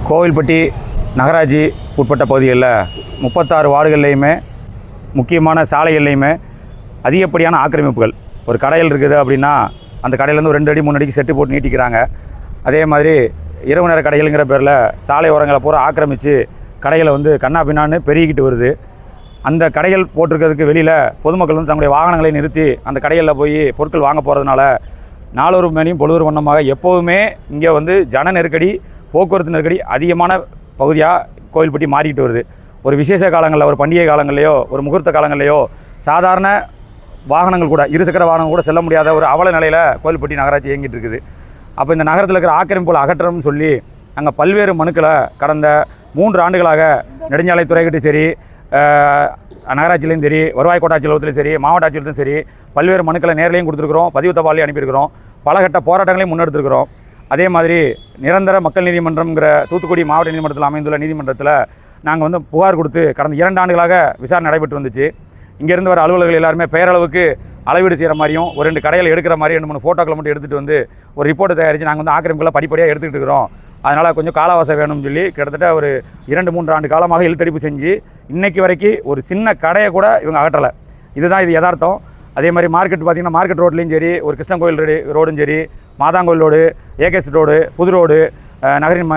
கோவில்பட்டி நகராட்சி உட்பட்ட பகுதிகளில் 36 வார்டுகள்லையுமே முக்கியமான சாலைகள்லையுமே அதிகப்படியான ஆக்கிரமிப்புகள். ஒரு கடையில் இருக்குது அப்படின்னா அந்த கடையிலேருந்து ஒரு 2 அடி 3 அடிக்கு செட்டு போட்டு நீட்டிக்கிறாங்க. அதே மாதிரி இரவு நேர கடைகள்ங்கிற பேரில் சாலை ஓரங்களை பூரா ஆக்கிரமித்து கடைகளை வந்து கண்ணா பின்னான்னு பெருகிக்கிட்டு வருது. அந்த கடைகள் போட்டிருக்கிறதுக்கு வெளியில் பொதுமக்கள் வந்து தங்களுடைய வாகனங்களை நிறுத்தி அந்த கடைகளில் போய் பொருட்கள் வாங்க போகிறதுனால நாளொரு மேனியும் பொழுது வண்ணமாக எப்போதுமே இங்கே வந்து ஜன நெருக்கடி, போக்குவரத்து நெருக்கடி அதிகமான பகுதியாக கோவில்பட்டி மாறிக்கிட்டு வருது. ஒரு விசேஷ காலங்களில், ஒரு பண்டிகை காலங்கள்லையோ, ஒரு முகூர்த்த காலங்கள்லையோ சாதாரண வாகனங்கள் கூட, இருசக்கர வாகனங்கள் கூட செல்ல முடியாத ஒரு அவல நிலையில் கோவில்பட்டி நகராட்சி இயங்கிட்டு இருக்குது. அப்போ இந்த நகரத்தில் இருக்கிற ஆக்கிரமிப்புகளை அகற்றணும்னு சொல்லி அங்கே பல்வேறு மனுக்களை கடந்த 3 ஆண்டுகளாக நெடுஞ்சாலைத்துறைகிட்டும் சரி, நகராட்சியிலையும் சரி, வருவாய் கோட்டாட்சி அலுவலகத்திலும் சரி, மாவட்ட ஆட்சியர்களும் சரி பல்வேறு மனுக்களை நேரிலையும் கொடுத்துருக்குறோம், பதிவு தபாலையும் அனுப்பியிருக்கிறோம், பலகட்ட போராட்டங்களையும் முன்னெடுத்துருக்கிறோம். அதே மாதிரி நிரந்தர மக்கள் நீதிமன்றம்ங்கிற தூத்துக்குடி மாவட்ட நீதிமன்றத்தில் அமைந்துள்ள நீதிமன்றத்தில் நாங்கள் வந்து புகார் கொடுத்து கடந்த 2 ஆண்டுகளாக விசாரணை நடைபெற்று வந்துச்சு. இங்கேருந்து வர அலுவலர்கள் எல்லாருமே பெயரளவுக்கு அளவீடு செய்கிற மாதிரியும், ஒரு 2 கடையில் எடுக்கிற மாதிரி 2-3 ஃபோட்டோக்களை மட்டும் எடுத்துகிட்டு வந்து ஒரு ரிப்போர்ட்டை தயாரித்து நாங்கள் வந்து ஆக்கிரமிப்புகளை படிப்படியாக எடுத்துக்கிட்டு இருக்கிறோம். அதனால் கொஞ்சம் காலவாசம் வேணும்னு சொல்லி கிட்டத்தட்ட ஒரு 2-3 ஆண்டு காலமாக இழுத்தடிப்பு செஞ்சு இன்றைக்கி வரைக்கும் ஒரு சின்ன கடையை கூட இவங்க அகற்றலை. இதுதான் இது யதார்த்தம். அதே மாதிரி மார்க்கெட் பார்த்திங்கன்னா, மார்க்கெட் ரோட்லேயும் சரி, ஒரு கிருஷ்ணன் கோயில் ரோடும் சரி, மாதாங்கோயில் ரோடு, ஏகேஎஸ் ரோடு, புது ரோடு, நகரின்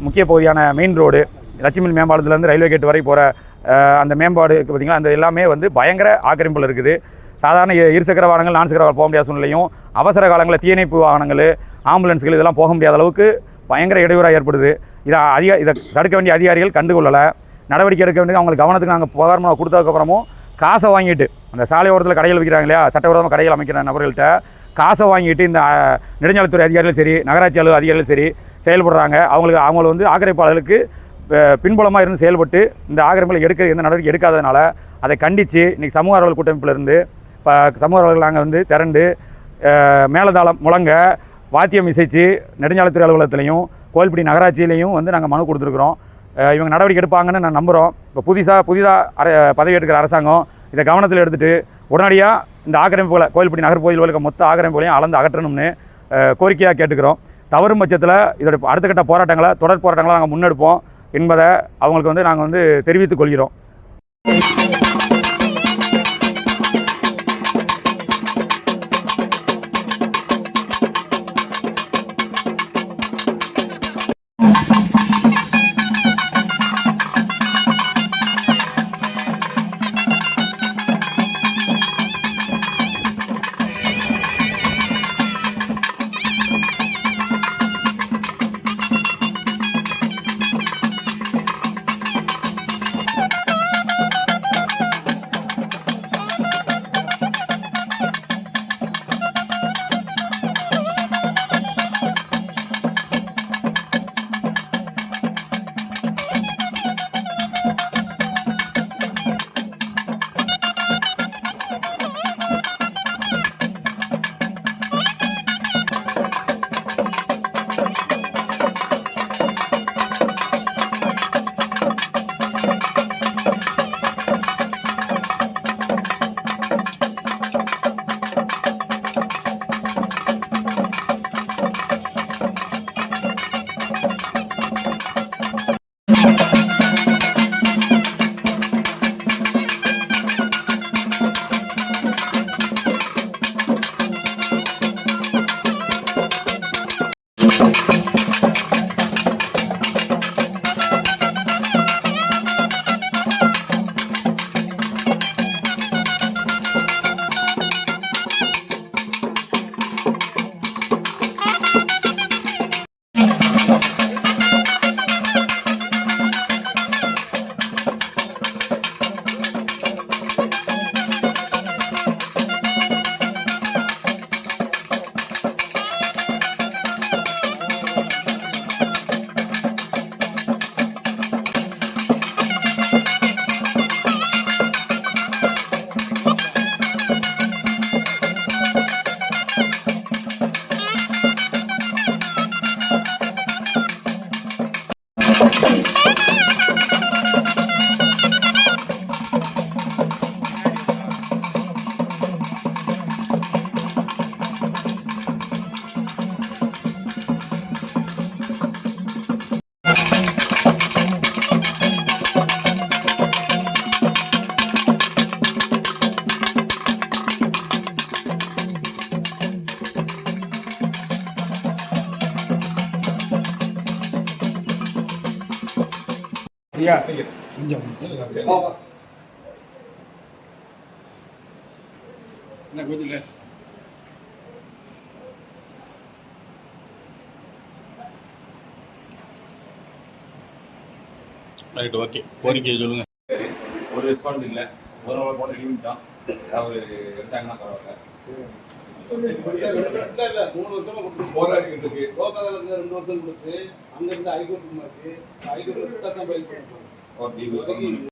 முக்கிய பகுதியான மெயின் ரோடு, லட்சுமி மேம்பாலத்துலேருந்து ரயில்வே கேட் வரை போகிற அந்த மேம்பாடு பார்த்திங்கன்னா, அந்த எல்லாமே வந்து பயங்கர ஆக்கிரமிப்பில் இருக்குது. சாதாரண இருசக்கர வாகனங்கள், 4 சக்கர போக முடியாத சூழ்நிலையும், அவசர காலங்களில் தீயணைப்பு வாகனங்கள், ஆம்புலன்ஸ்கள் இதெல்லாம் போக முடியாத அளவுக்கு பயங்கர இடையூறாக ஏற்படுது. இதை தடுக்க வேண்டிய அதிகாரிகள் கண்டுகொள்ளலை, நடவடிக்கை எடுக்க வேண்டியது அவங்களுக்கு கவனத்துக்கு நாங்கள் புகார் கொடுத்ததுக்கப்புறமும் காசை வாங்கிட்டு அந்த சாலை ஓரத்தில் கடைகள் வைக்கிறாங்க இல்லையா, சட்டவிரோதமாக கடைகள் அமைக்கிற நபர்கள்ட்ட காசை வாங்கிட்டு இந்த நெடுஞ்சாலைத்துறை அதிகாரிகளும் சரி, நகராட்சி அலுவலக அதிகாரிகளும் சரி செயல்படுறாங்க. அவங்கள வந்து ஆக்கிரமிப்பாளர்களுக்கு பின்புலமாக இருந்து செயல்பட்டு இந்த ஆக்கிரமிப்புகளை எந்த நடவடிக்கை எடுக்காததுனால அதை கண்டித்து இன்றைக்கி சமூக ஆர்வலர் கூட்டமைப்பிலிருந்து இப்போ சமூக ஆர்வலர்கள் நாங்கள் வந்து திரண்டு மேலதாளம் முழங்க வாத்தியம் இசைச்சு நெடுஞ்சாலைத்துறை அலுவலகத்திலையும் கோவில்பட்டி நகராட்சியிலையும் வந்து நாங்கள் மனு கொடுத்துருக்குறோம். இவங்க நடவடிக்கை எடுப்பாங்கன்னு நான் நம்புகிறோம். இப்போ புதிதாக பதவி எடுக்கிற அரசாங்கம் இதை கவனத்தில் எடுத்துகிட்டு உடனடியாக இந்த ஆக்கிரமிப்புகளை, கோவில்பட்டி நகர் பகுதியில் மொத்த ஆக்கிரமிப்புகளையும் அளந்து அகற்றணும்னு கோரிக்கையாக கேட்டுக்கிறோம். தவறும் பட்சத்தில் இதோட அடுத்த கட்ட போராட்டங்களை, தொடர் போராட்டங்களை நாங்கள் முன்னெடுப்போம் என்பதை அவங்களுக்கு வந்து நாங்கள் வந்து தெரிவித்துக் கொள்கிறோம். ஐயா கொஞ்சம் என்ன கொஞ்சம் லேஸ் ரைட் ஓகே கோரிக்கையை சொல்லுங்க. ஒரு ரெஸ்பான்ஸ் இல்லை, ஒரு நாள் போட்ட லீவ் தான். அவர் எடுத்தாங்கன்னா பரவாயில்ல. இல்ல 3 வருஷமா போராடிட்டு இருக்கு. கோகால இருந்து 2 வருஷம் கொடுத்து அங்க இருந்து ஹைகோர்ட் மாத்தி ஹைகோர்ட் தான் ஃபைல் பண்ணுவோம்.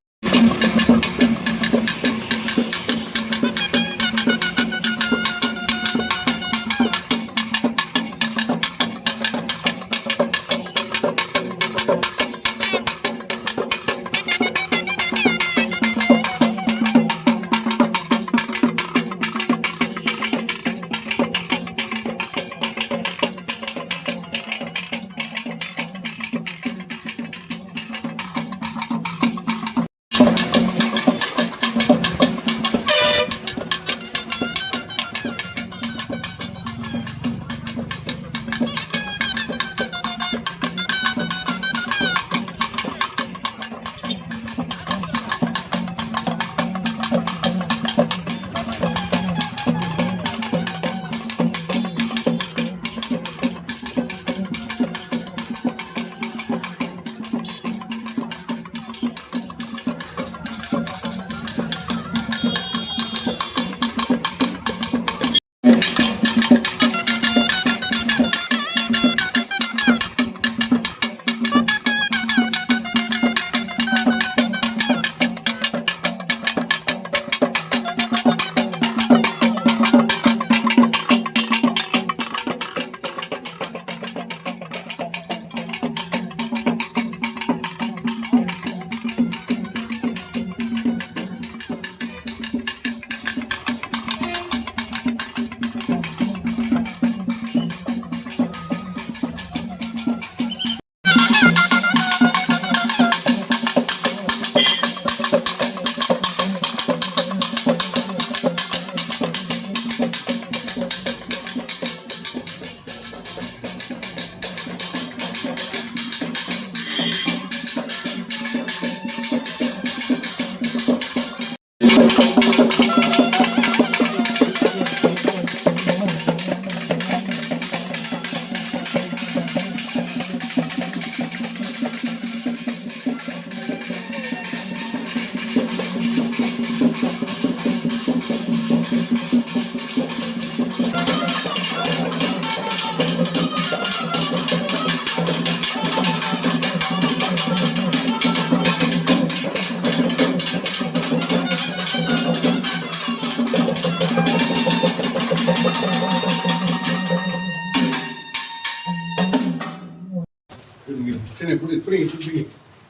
சரி இப்படி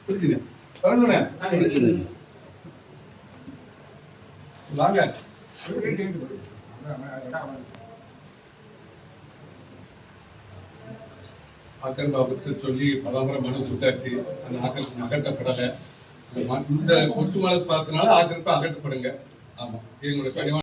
பிடிச்சிங்க வரணுண்ணே வாங்க. ஆக்கிரமிப்பு சொல்லி பலமுறை மனு கொடுத்தாச்சு. அந்த ஆக்கிரமிப்பு அகற்றப்படலை. இந்த கொட்டு மலை பார்த்தனால ஆக்கிரமிப்பு அகற்றப்படுங்க. ஆமா, எங்களுடைய பணிவான